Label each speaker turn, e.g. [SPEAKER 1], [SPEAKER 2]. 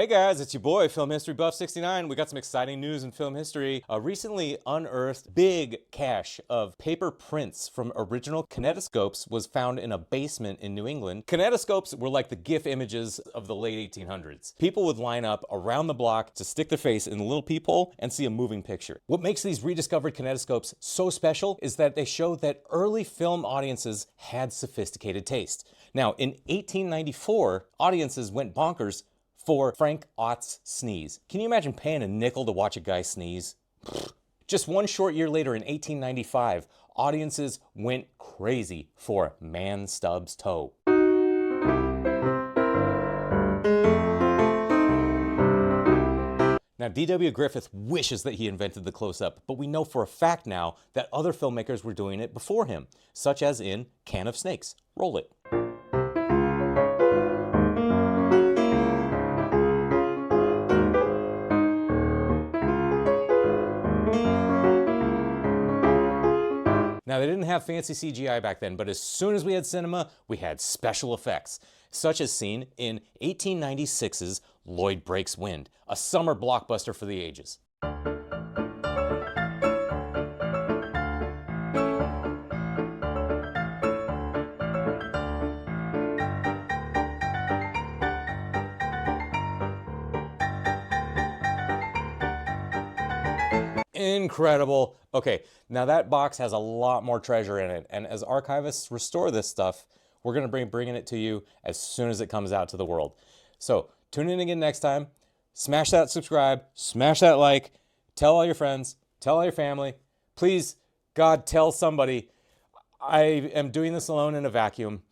[SPEAKER 1] Hey guys, it's your boy, Film History Buff 69. We got some exciting news in film history. A recently unearthed big cache of paper prints from original kinetoscopes was found in a basement in New England. Kinetoscopes were like the GIF images of the late 1800s. People would line up around the block to stick their face in the little peephole and see a moving picture. What makes these rediscovered kinetoscopes so special is that they show that early film audiences had sophisticated taste. Now, in 1894, audiences went bonkers for Frank Ott's sneeze. Can you imagine paying a nickel to watch a guy sneeze? Just one short year later, in 1895, audiences went crazy for Man Stubbs' Toe. Now, D.W. Griffith wishes that he invented the close-up, but we know for a fact now that other filmmakers were doing it before him, such as in Can of Snakes. Roll it. Now, they didn't have fancy CGI back then, but as soon as we had cinema, we had special effects, such as seen in 1896's Lloyd Breaks Wind, a summer blockbuster for the ages. Incredible. Okay, now that box has a lot more treasure in it, and as archivists restore this stuff, we're going to be bringing it to you as soon as it comes out to the world. So tune in again next time. Smash that subscribe, smash that like, tell all your friends, tell all your family. Please, God, tell somebody. I am doing this alone in a vacuum.